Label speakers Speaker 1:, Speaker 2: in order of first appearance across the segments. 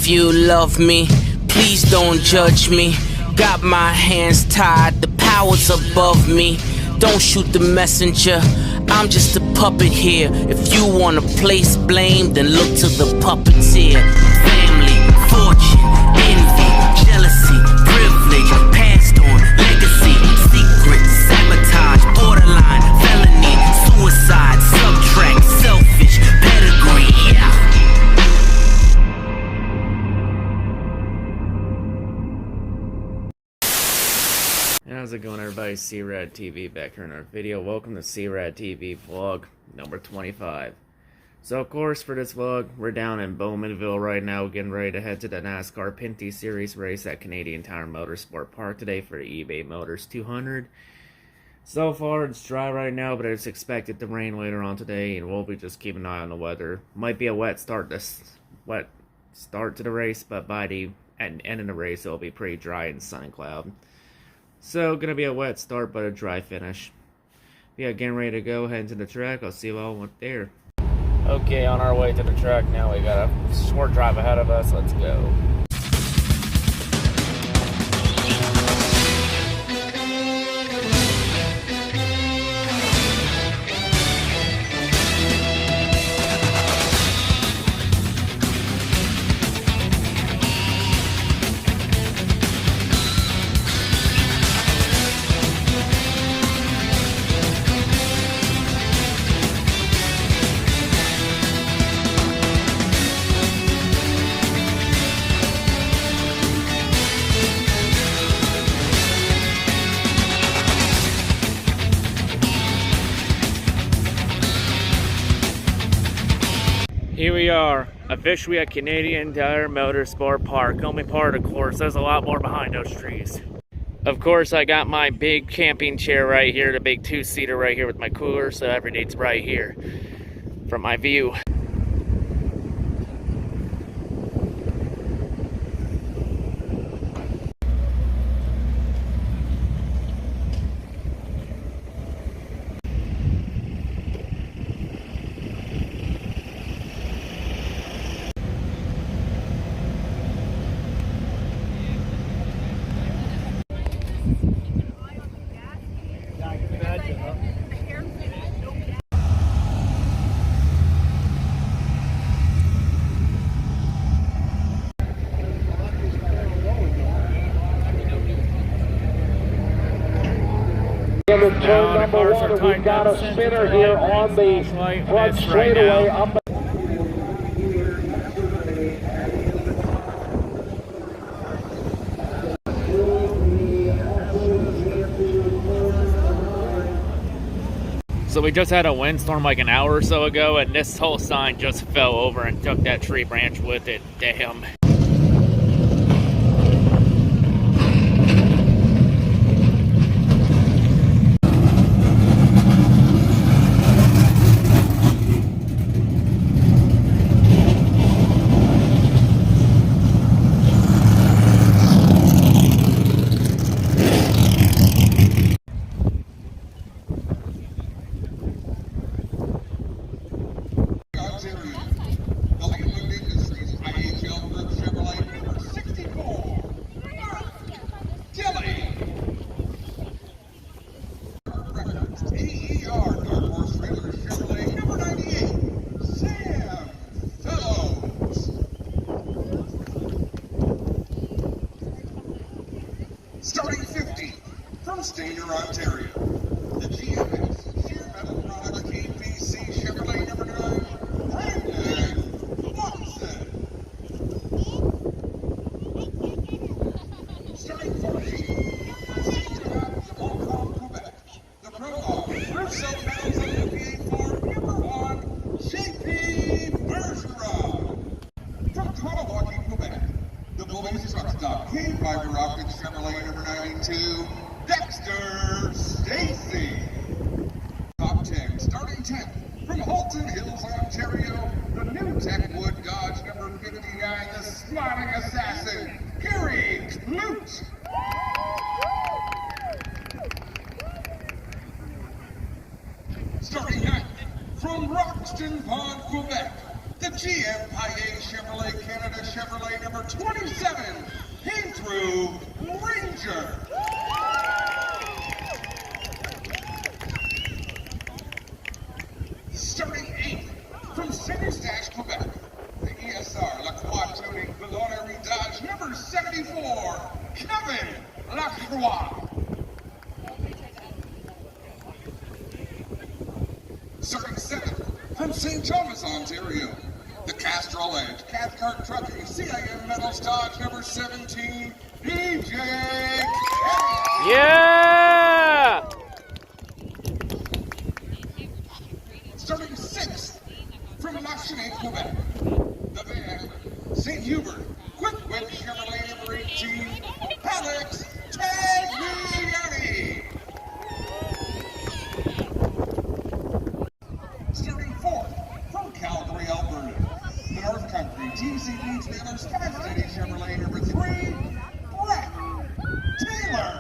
Speaker 1: If you love me, please don't judge me. Got my hands tied, the power's above me. Don't shoot the messenger, I'm just a puppet here. If you wanna place blame, then look to the puppeteer. Family, fortune, envy, jealousy, privilege, passed on, legacy, secret, sabotage, borderline, felony, suicide, subtract, selfish, pedigree, yeah.
Speaker 2: How's it going, everybody? C-RadTV back here in our video. Welcome to C-RadTV vlog number 25. So, of course, for this vlog, we're down in Bowmanville right now, getting ready to head to the Nascar Pinty Series race at Canadian Tire Motorsports Park today for the eBay Motors 200. So far, it's dry right now, but it's expected to rain later on today, and we'll be just keeping an eye on the weather. Might be a wet start to the race, but by the end of the race, it'll be pretty dry and sun and cloud. So, gonna be a wet start, but a dry finish. Yeah, getting ready to go, heading to the track. I'll see you all there. Okay, on our way to the track now. We got a short drive ahead of us. Let's go. Here we are, officially at Canadian Tire Motorsports Park. Only part, of course. There's a lot more behind those trees. Of course, I got my big camping chair right here, the big two-seater right here with my cooler, so everything's right here from my view.
Speaker 3: Turn number one, we've got a spinner here on the front straightaway up.
Speaker 2: So we just had a windstorm like an hour or so ago, and this whole sign just fell over and took that tree branch with it. Damn.
Speaker 4: Starting 50 from Stainer, Ontario, the GMS Sheer Metal Products KPC Chevrolet number 9, Brandon Watson. Starting 40 from C-RadTV, Quebec, the Prologue, Russo Pounds Olympiad Ford number 1, JP Bergeron. From Cottawaquie, Quebec, the Bowmanville Truck Stop King Fiber Optic Chevrolet number 92, Dexter Stacy. Top 10, starting 10th, from Halton Hills, Ontario, the new Techwood Dodge number 59, the Smiling Assassin, Gary Clute. Starting 9th, from Roxton Pond, Quebec, the GM Chevrolet Canada Chevrolet number number 27, Pinty Ranger. Starting 8th from Saint-Eustache, Quebec, the ESR Lacroix Tuning Ballon Heritage number 74, Kevin Lacroix. Starting 7th from St. Thomas, Ontario, the Castrol Edge Cathcart Trucking CIM Metals Dodge number 17, DJ Kenny.
Speaker 2: Yeah!
Speaker 4: Starting 6th from Lachine, Quebec, the van St. Hubert Quick Whip Chevrolet number 18, Alex Tagliani. Starting 4th from Calgary, Alberta, the North Country TCB Trailers Sky City Chevrolet number 3, Brett Taylor.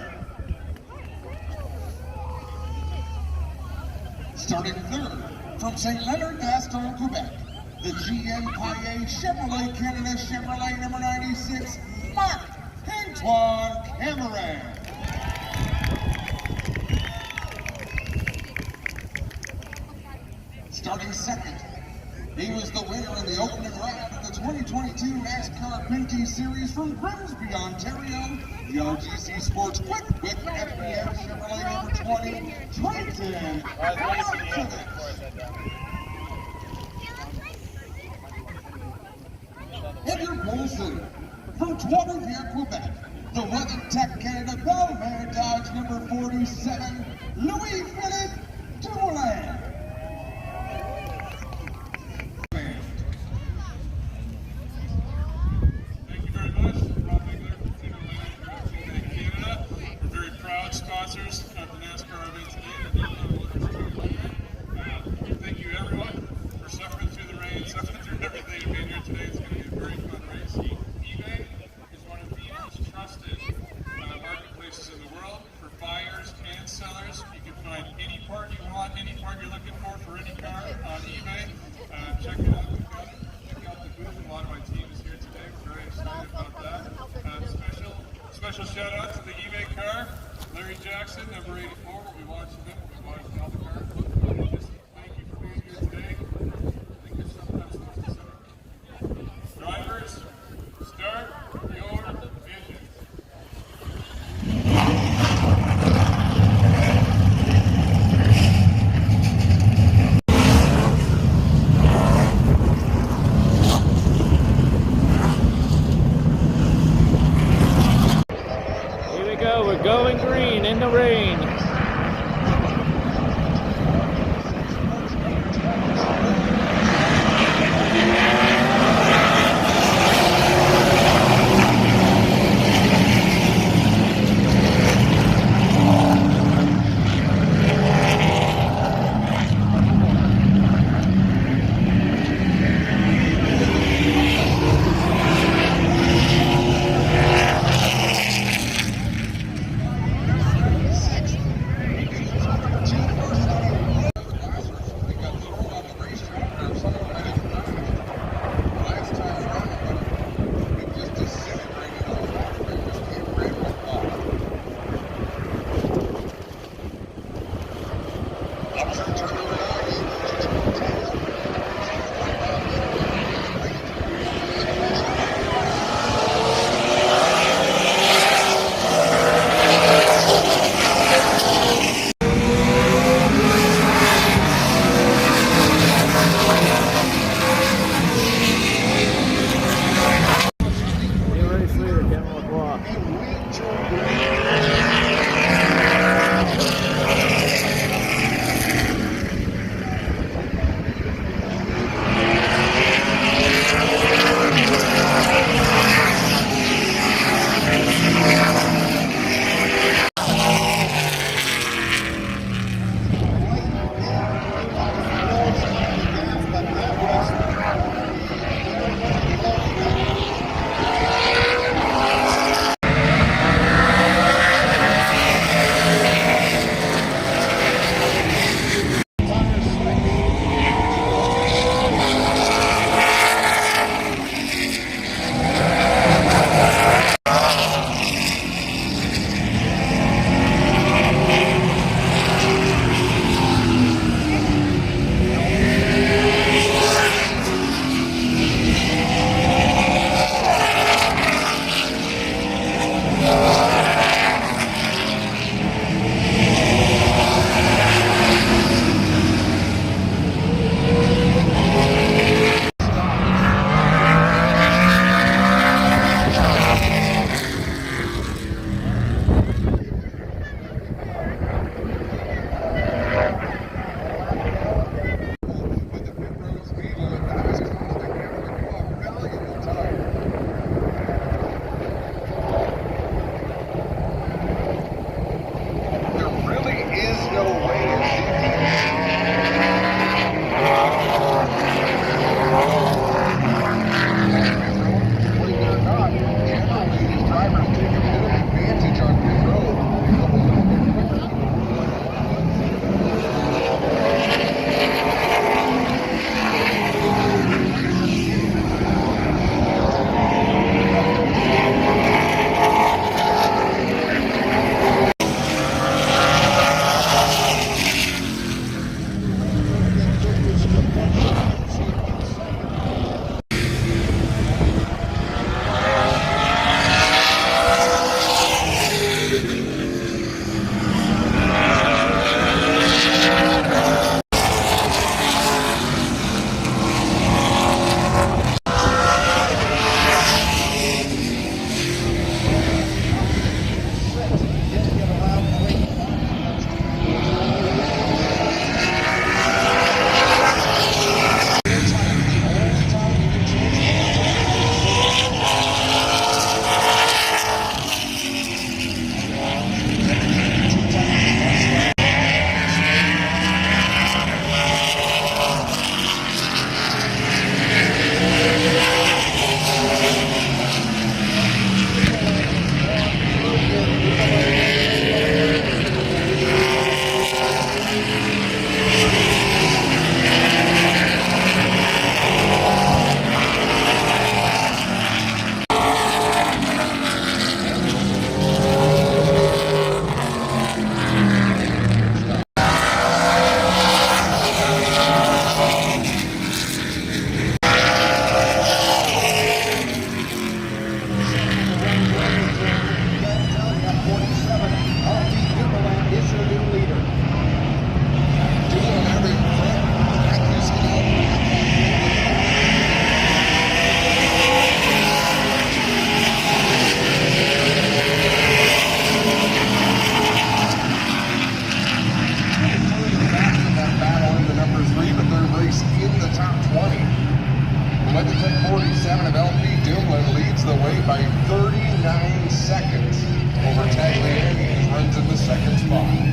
Speaker 4: Starting 3rd from St. Leonard, Gaston, Quebec, the GM Paye Chevrolet Canada Chevrolet number 96, Mark Antoine Cameron. Starting 2nd, he was the winner in the opening round of the 2022 NASCAR Pinty Series from Grimsby, Ontario, the RGC Sports Quick Whip FBM Chevrolet number 20, Trenton Markovich. Edgar Bolson from Trois-Rivières, Quebec, the WeatherTech Canada Bowman Dodge number 47, Louis-Philippe Dumoulin.
Speaker 5: Thank you very much. Rob Bigler from Team Canada. We're very proud sponsors of the NASCAR event today. Thank you everyone for suffering through the rain, suffering through everything to be here today. It's going to be a very fun race. eBay is one of the most trusted marketplaces in the world for buyers and sellers. You can find any part you want, any part you're looking for any car on eBay. Check it out. Check out the booth. A lot of my team is here today. We're very excited about that. Special shout out to the eBay car, Larry Jackson, number 84. We'll be watching him. We'll be watching all the cars. Just thank you for being here today. I think it's sometimes supposed to say. Drivers, start your engines.
Speaker 2: Here we go, we're going green in the rain.
Speaker 4: 47 of LP Doomland leads the way by 39 seconds over Tagliani, who runs in the second spot.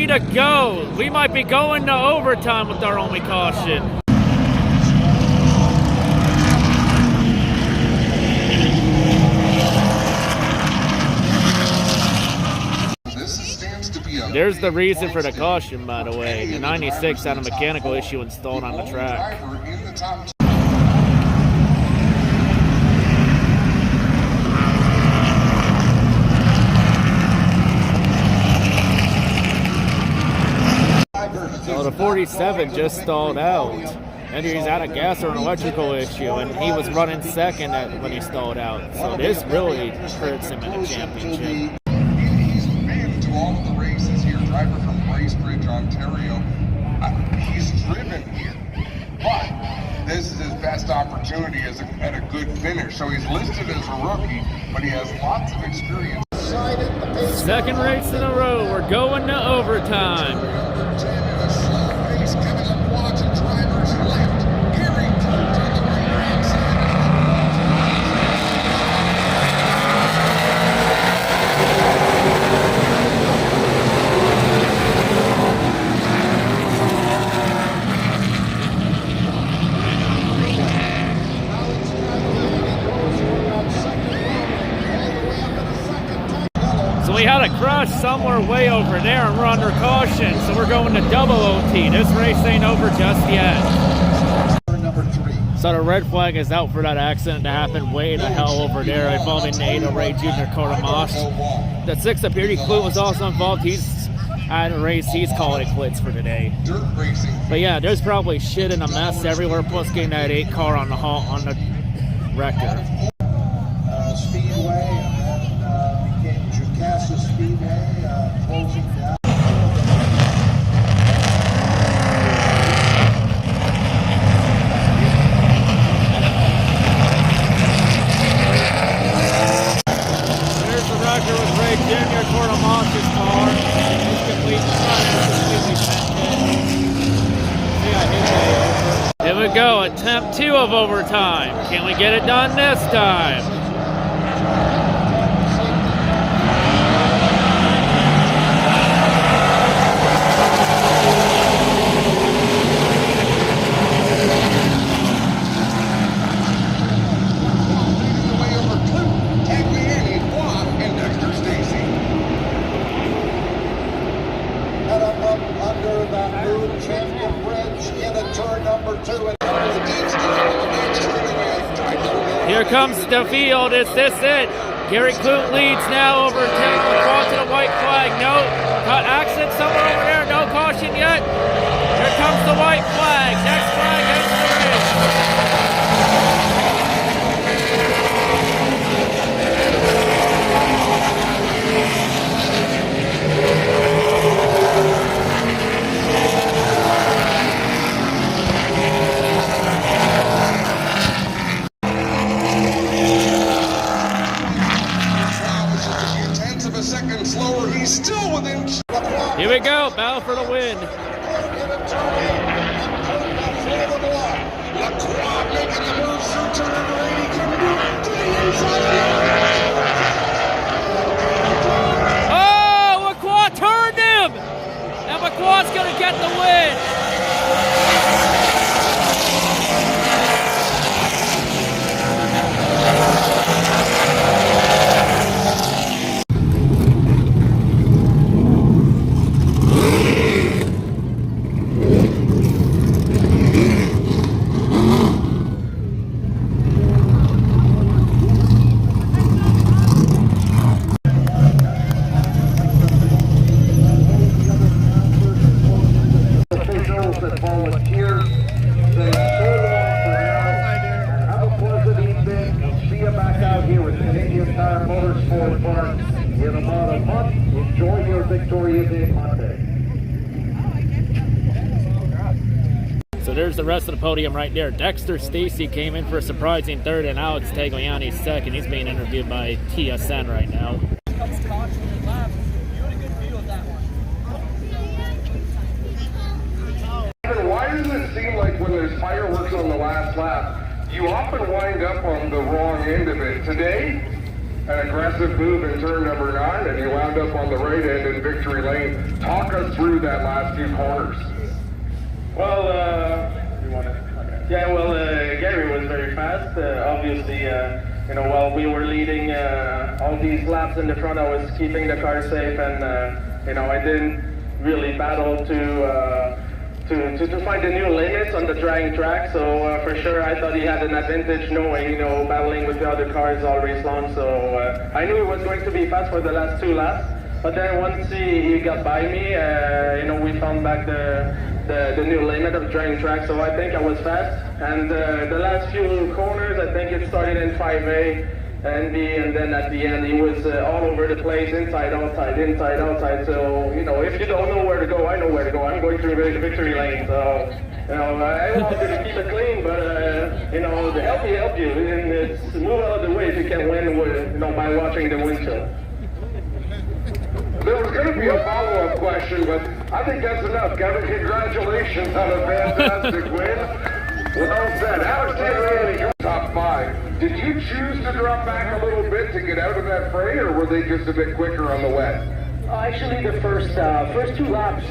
Speaker 2: To go. We might be going to overtime with our only caution. There's the reason for the caution, by the way. The 96 had a mechanical issue installed on the track. So the 47 just stalled out, and he's out of gas or an electrical issue, and he was running second when he stalled out. So this really hurts him in the championship.
Speaker 4: He's been to all of the races here, driver from Bracebridge, Ontario. He's driven here, but this is his best opportunity at a good finish. So he's listed as a rookie, but he has lots of experience.
Speaker 2: Second race in a row, we're going to overtime. We had a crush somewhere way over there and we're under caution, so we're going to double OT. This race ain't over just yet. So the red flag is out for that accident to happen way the hell over there involving Nato Ray Jr. Cortamash. The 6 of Pinty Clue was also involved. He's at a race, he's calling it quits for today. But yeah, there's probably shit in a mess everywhere, plus getting that 8 car on the wrecker.
Speaker 6: Speedway. Speedway, closing down.
Speaker 2: There's the record with Ray Jr. Cortamash's car. He's completely Here we go, attempt 2 of overtime. Can we get it done this time?
Speaker 6: Under that new champion bridge into turn number 2.
Speaker 7: Here comes the field. Is this it? Gary Clute leads now over Taylor McQuad to the white flag. No accident somewhere over there. No caution yet. Here comes the white flag. Next flag heads to the race. Here we go, battle for the win. Oh, McQuad turned him! And McQuad's gonna get the win.
Speaker 3: Canadian Tire Motorsports Park in about a month. Enjoy your victory in Monday.
Speaker 7: So there's the rest of the podium right there. Dexter Stacy came in for a surprising third, and Alex Tagliani second. He's being interviewed by TSN right now.
Speaker 8: Why does it seem like when there's fireworks on the last lap, you often wind up on the wrong end of it? Today, an aggressive move in turn number 9, and you wound up on the right end in victory lane. Talk us through that last few corners.
Speaker 5: Well, Gary was very fast. Obviously, while we were leading all these laps in the front, I was keeping the car safe, and I didn't really battle to find the new limits on the drag track. So for sure, I thought he had an advantage, knowing battling with the other cars all race long. So I knew he was going to be fast for the last 2 laps. But then once he got by me, we found back the new limit of drag track. So I think I was fast. And the last few corners, I think it started in 5A. And then at the end, he was all over the place, inside, outside, inside, outside. So, if you don't know where to go, I know where to go. I'm going through the victory lane. So, I wanted to keep it clean, but, to help you. And it's move out of the way if you can win by watching the windshield.
Speaker 8: There was going to be a follow-up question, but I think that's enough. Kevin, congratulations on a fantastic win. Well said. Alex Taylor, your top 5. Did you choose to drop back a little bit to get out of that fray, or were they just a bit quicker on the wet?
Speaker 9: Actually, the first 3 laps,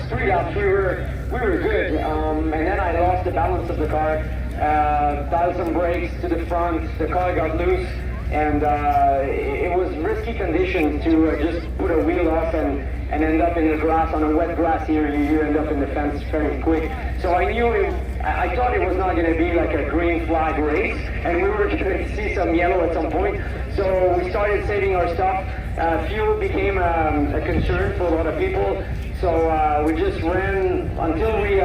Speaker 9: we were good, and then I lost the balance of the car. Dialed some brakes to the front. The car got loose, and it was risky conditions to just put a wheel off and end up in the grass. On a wet grass here, you end up in the fence very quick. So I knew I thought it was not going to be like a green flag race, and we were going to see some yellow at some point. So we started saving our stuff. Fuel became a concern for a lot of people. So we just ran until we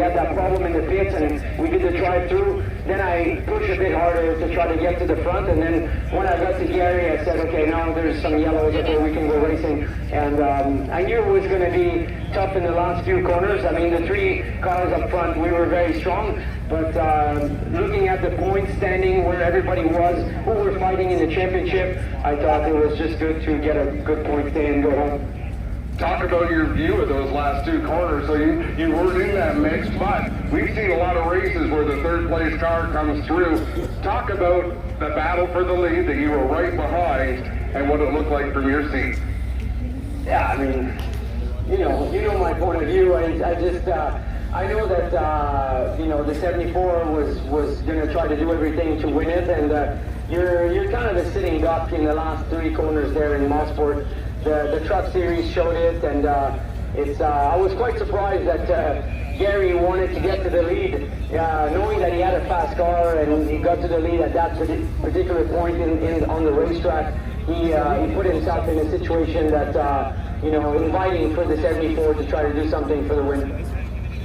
Speaker 9: had that problem in the pits, and we did the drive-through. Then I pushed a bit harder to try to get to the front, and then when I got to Gary, I said, okay, now there's some yellows up there, we can go racing. And I knew it was going to be tough in the last few corners. I mean, the 3 cars up front, we were very strong, but looking at the point standing where everybody was, who were fighting in the championship, I thought it was just good to get a good point stay and go home.
Speaker 8: Talk about your view of those last 2 corners. So you weren't in that mix, but we've seen a lot of races where the 3rd place car comes through. Talk about the battle for the lead that you were right behind and what it looked like from your seat.
Speaker 9: Yeah, I mean, you know my point of view. I know that the 74 was going to try to do everything to win it, and you're kind of a sitting duck in the last 3 corners there in Mosport. The truck series showed it, and I was quite surprised that Gary wanted to get to the lead, knowing that he had a fast car and he got to the lead at that particular point on the racetrack. He put himself in a situation that, inviting for the 74 to try to do something for the win.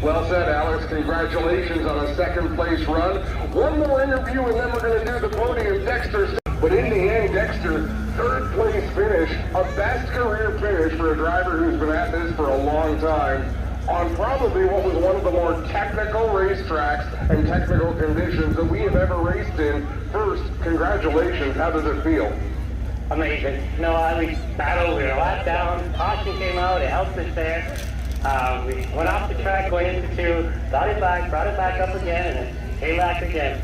Speaker 8: Well said, Alex. Congratulations on a second place run. One more interview and then we're going to do the podium. Dexter. But in the end, Dexter, third place finish, a best career finish for a driver who's been at this for a long time on probably what was one of the more technical racetracks and technical conditions that we have ever raced in. First, congratulations. How does it feel?
Speaker 9: Amazing. No, we battled, we were lap down, caution came out, it helped us there. We went off the track, going into two, got it back, brought it back up again, and it came back again.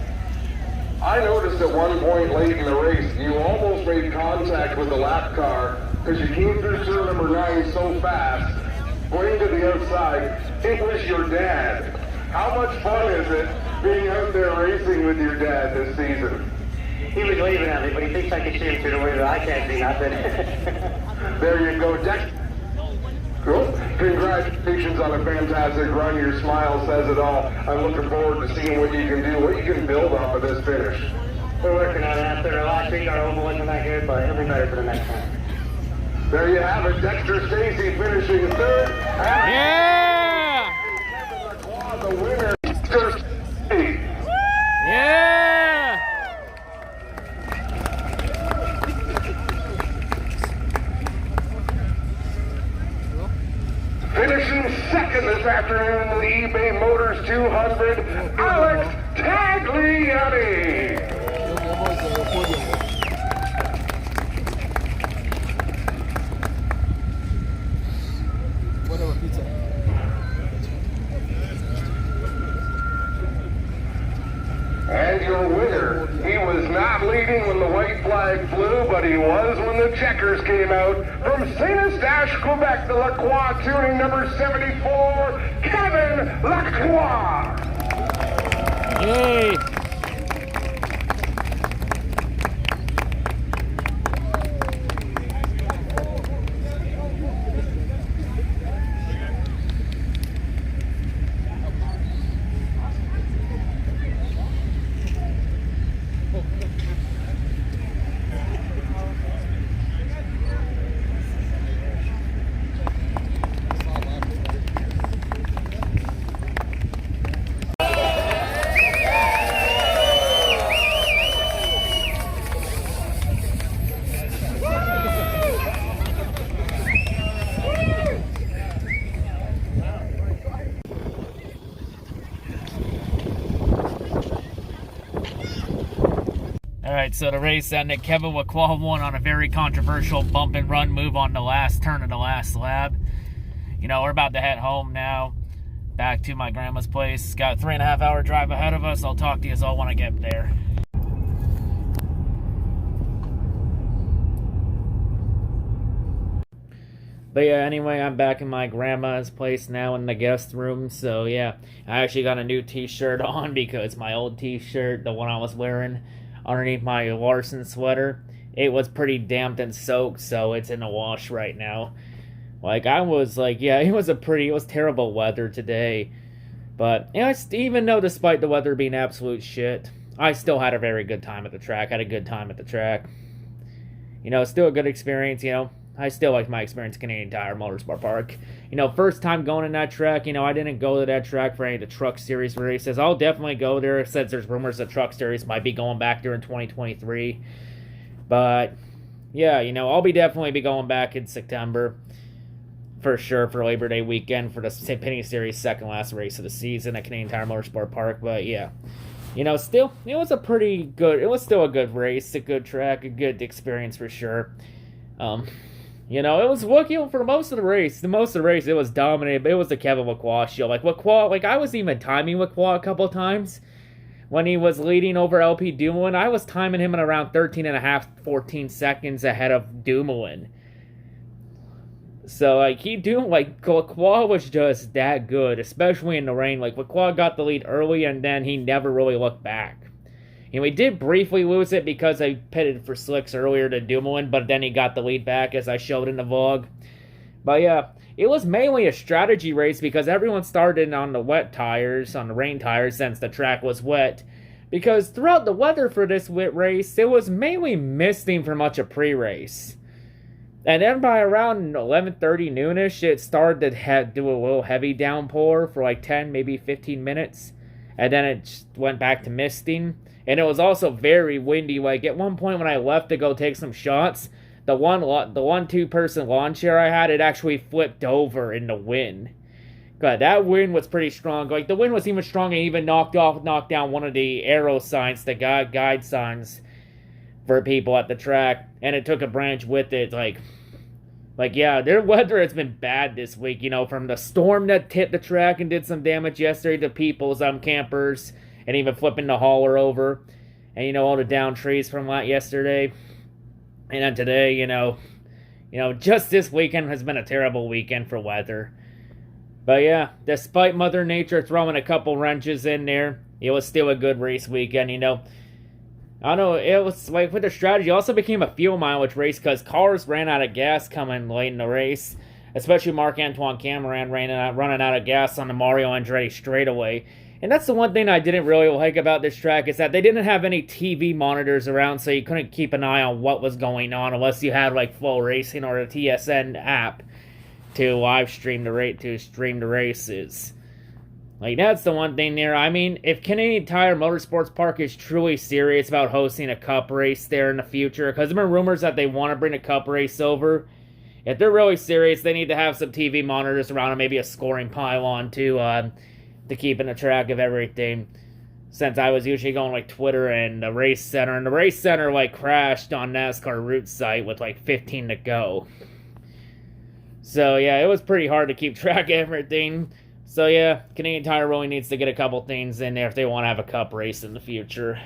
Speaker 8: I noticed at one point late in the race, you almost made contact with the lap car because you came through turn number 9 so fast, going to the outside. It was your dad. How much fun is it being out there racing with your dad this season?
Speaker 9: He was waving at me, but he thinks I can see him through the window. I can't see nothing.
Speaker 8: There you go, Dex. Cool. Congratulations on a fantastic run. Your smile says it all. I'm looking forward to seeing what you can do, what you can build off of this finish.
Speaker 9: We're working on it. After last week, our oval wasn't that good, but it'll be better for the next time.
Speaker 8: There you have it. Dexter Stacy finishing third.
Speaker 7: Yeah!
Speaker 8: The winner, Dexter Stacy.
Speaker 7: Yeah!
Speaker 8: Finishing second this afternoon in the eBay Motors 200, Alex Tagliani. And your winner, he was not leading when the white flag flew, but he was when the checkers came out. From Saint-Eustache, Quebec, the Lacroix tuning number 74, Kevin Lacroix.
Speaker 7: Yay! Alright, so the race ended. Kevin Lacroix won on a very controversial bump and run move on the last turn of the last lap. You know, we're about to head home now. Back to my grandma's place. Got a 3.5 hour drive ahead of us. I'll talk to you all when I get there. But yeah, anyway, I'm back in my grandma's place now in the guest room. So yeah, I actually got a new t-shirt on because my old t-shirt, the one I was wearing underneath my Larson sweater, it was pretty damp and soaked, so it's in the wash right now. Like, I was like, yeah, it was terrible weather today. But, you know, even though despite the weather being absolute shit, I still had a very good time at the track. You know, it's still a good experience, you know. I still like my experience at Canadian Tire Motorsports Park. You know, first time going in that track, you know, I didn't go to that track for any of the Truck Series races. I'll definitely go there since there's rumors that Truck Series might be going back there in 2023. But, yeah, you know, I'll definitely be going back in September for sure for Labor Day weekend for the Pinty Series second last race of the season at Canadian Tire Motorsports Park. But, yeah, you know, still, it was still a good race, a good track, a good experience for sure. You know, it was looking for most of the race. It was dominated, but it was the Kevin Lacroix show. Like, I was even timing Lacroix a couple times when he was leading over LP Dumoulin. I was timing him in around 13.5, 14 seconds ahead of Dumoulin. So, like, Lacroix was just that good, especially in the rain. Like, Lacroix got the lead early, and then he never really looked back. And we did briefly lose it because I pitted for slicks earlier to Dumoulin, but then he got the lead back, as I showed in the vlog. But yeah, it was mainly a strategy race because everyone started on the wet tires, on the rain tires, since the track was wet. Because throughout the weather for this wet race, it was mainly misting for much of pre-race. And then by around 11:30 noonish, it started to do a little heavy downpour for like 10, maybe 15 minutes. And then it just went back to misting. And it was also very windy. Like at one point when I left to go take some shots, the one two-person lawn chair I had, it actually flipped over in the wind. God, that wind was pretty strong. Like the wind was even stronger, and even knocked down one of the arrow signs, the guide signs for people at the track, and it took a branch with it. Like yeah, their weather has been bad this week. You know, from the storm that hit the track and did some damage yesterday to people's campers, and even flipping the hauler over, and you know all the down trees from that yesterday. And then today, you know, just this weekend has been a terrible weekend for weather. But yeah, despite Mother Nature throwing a couple wrenches in there, it was still a good race weekend, you know. I don't know, it was like with the strategy, it also became a fuel mileage race because cars ran out of gas coming late in the race. Especially Marc-Antoine Cameron running out of gas on the Mario Andretti straightaway. And that's the one thing I didn't really like about this track, is that they didn't have any TV monitors around, so you couldn't keep an eye on what was going on unless you had like Full Racing or the TSN app to stream the races. Like, that's the one thing there. I mean, if Canadian Tire Motorsports Park is truly serious about hosting a cup race there in the future, because there have been rumors that they want to bring a cup race over. If they're really serious, they need to have some TV monitors around and maybe a scoring pylon to keep in the track of everything. Since I was usually going like Twitter and the race center, and the race center like crashed on NASCAR route site with like 15 to go. So yeah, it was pretty hard to keep track of everything. So yeah, Canadian Tire really needs to get a couple things in there if they want to have a cup race in the future.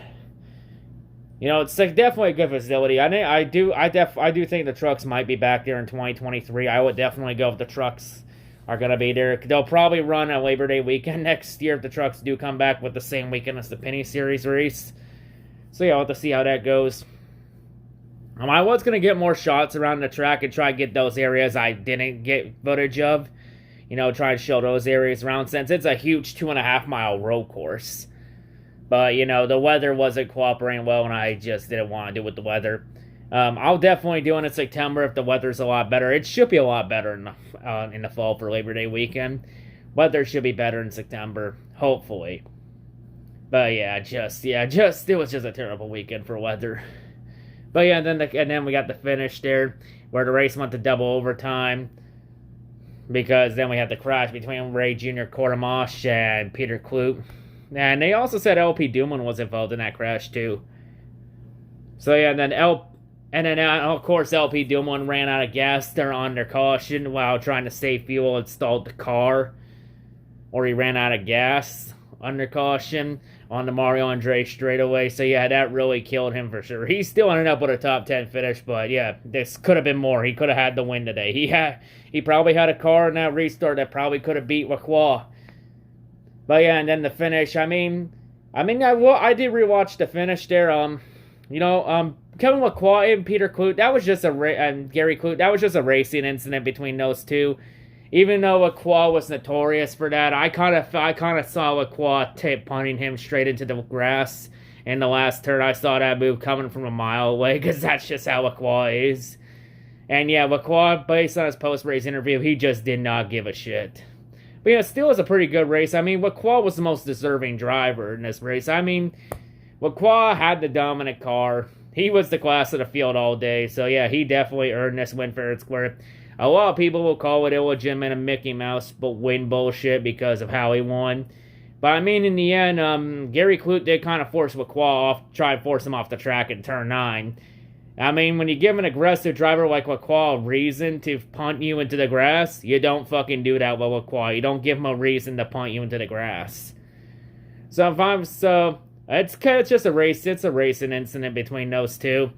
Speaker 7: You know, it's like definitely a good facility. I do think the trucks might be back there in 2023. I would definitely go if the trucks are going to be there. They'll probably run a Labor Day weekend next year if the trucks do come back with the same weekend as the Pinty Series race. So yeah, I'll have to see how that goes. I was going to get more shots around the track and try to get those areas I didn't get footage of. You know, try to show those areas around since it's a huge 2.5 mile road course. But, you know, the weather wasn't cooperating well and I just didn't want to do with the weather. I'll definitely do it in September if the weather's a lot better. It should be a lot better in the fall for Labor Day weekend. Weather should be better in September, hopefully. But yeah, it was just a terrible weekend for weather. But yeah, and then we got the finish there, where the race went to double overtime, because then we had the crash between Ray Jr. Cortamash and Peter Kloot. And they also said LP Dumoulin was involved in that crash too. So yeah, and then of course LP Dumoulin ran out of gas there under caution while trying to save fuel and stalled the car. Or he ran out of gas under caution on the Mario Andretti straightaway. So yeah, that really killed him for sure. He still ended up with a top 10 finish, but yeah, this could have been more. He could have had the win today. He probably had a car in that restart that probably could have beat Lacroix. But yeah, and then the finish. I did rewatch the finish there. Kevin Lacroix and Peter Kloot, and Gary Kloot, that was just a racing incident between those two. Even though Lacroix was notorious for that, I kind of saw Lacroix punting him straight into the grass in the last turn. I saw that move coming from a mile away, because that's just how Lacroix is. And yeah, Lacroix, based on his post-race interview, he just did not give a shit. But yeah, still was a pretty good race. Lacroix was the most deserving driver in this race. Lacroix had the dominant car. He was the class of the field all day. So yeah, he definitely earned this win fair and square. A lot of people will call it illegitimate and Mickey Mouse but win bullshit because of how he won. But in the end, Gary Kloot did kind of force Lacroix off, try and force him off the track in turn 9. When you give an aggressive driver like Lacroix a reason to punt you into the grass, you don't fucking do that with Lacroix. You don't give him a reason to punt you into the grass. It's just a race. It's a racing incident between those two.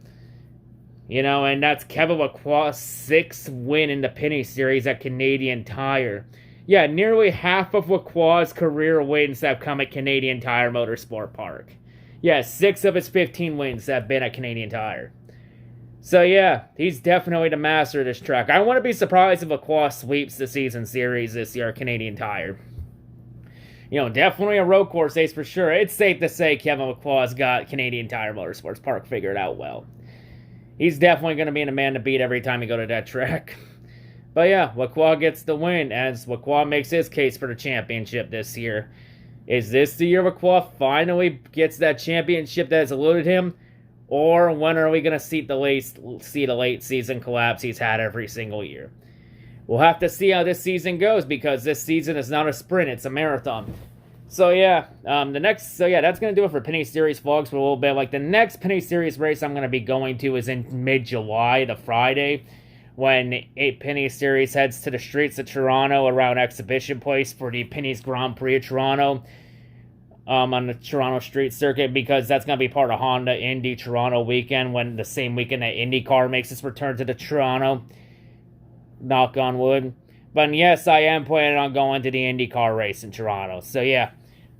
Speaker 7: You know, and that's Kevin Lacroix's 6th win in the Pinty Series at Canadian Tire. Yeah, nearly half of Lacroix's career wins have come at Canadian Tire Motorsport Park. Yeah, 6 of his 15 wins have been at Canadian Tire. So yeah, he's definitely the master of this track. I wouldn't be surprised if Lacroix sweeps the season series this year, Canadian Tire. Definitely a road course ace for sure. It's safe to say Kevin Lacroix's got Canadian Tire Motorsports Park figured out well. He's definitely going to be the man to beat every time you go to that track. But yeah, Lacroix gets the win as Lacroix makes his case for the championship this year. Is this the year Lacroix finally gets that championship that has eluded him? Or when are we going to see the late season collapse he's had every single year? We'll have to see how this season goes because this season is not a sprint, it's a marathon. So yeah, that's going to do it for Pinty Series vlogs for a little bit. Like the next Pinty Series race I'm going to be going to is in mid-July, the Friday, when Pinty Series heads to the streets of Toronto around Exhibition Place for the Pinty's Grand Prix of Toronto. On the Toronto street circuit, because that's going to be part of Honda Indy Toronto weekend, when the same weekend that IndyCar makes its return to the Toronto. Knock on wood. But yes, I am planning on going to the IndyCar race in Toronto. So yeah,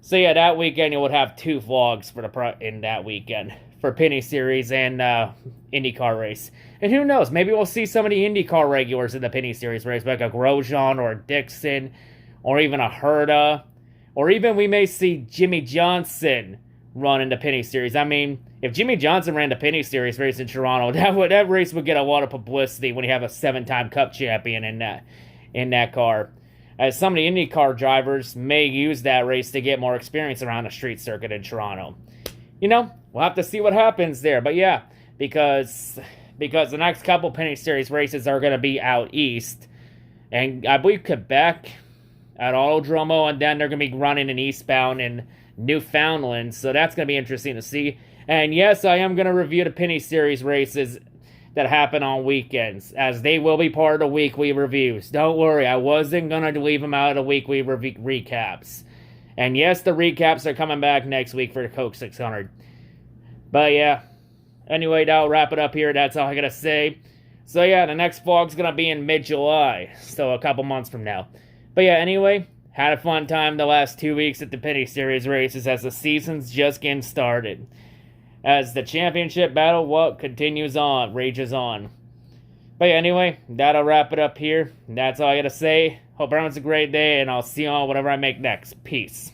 Speaker 7: that weekend you would have 2 vlogs in that weekend for Pinty Series and IndyCar race. And who knows, maybe we'll see some of the IndyCar regulars in the Pinty Series race, like a Grosjean or a Dixon, or even a Herta. Or even we may see Jimmy Johnson run in the Pinty Series. I mean, if Jimmy Johnson ran the Pinty Series race in Toronto, that race would get a lot of publicity when you have a 7-time Cup champion in that car. As some of the IndyCar drivers may use that race to get more experience around the street circuit in Toronto. We'll have to see what happens there. But yeah, because the next couple Pinty Series races are going to be out east. And I believe Quebec at Autodromo, and then they're going to be running in eastbound in Newfoundland, so that's going to be interesting to see. And yes, I am going to review the Pinty Series races that happen on weekends, as they will be part of the weekly reviews. Don't worry, I wasn't going to leave them out of the weekly recaps. And yes, the recaps are coming back next week for the Coke 600. But yeah, anyway, that'll wrap it up here. That's all I got to say. So yeah, the next vlog's going to be in mid-July, so a couple months from now. But yeah, anyway, had a fun time the last 2 weeks at the Pinty Series races as the season's just getting started. As the championship battle continues on, rages on. But yeah, anyway, that'll wrap it up here. That's all I gotta say. Hope everyone's a great day, and I'll see you all whatever I make next. Peace.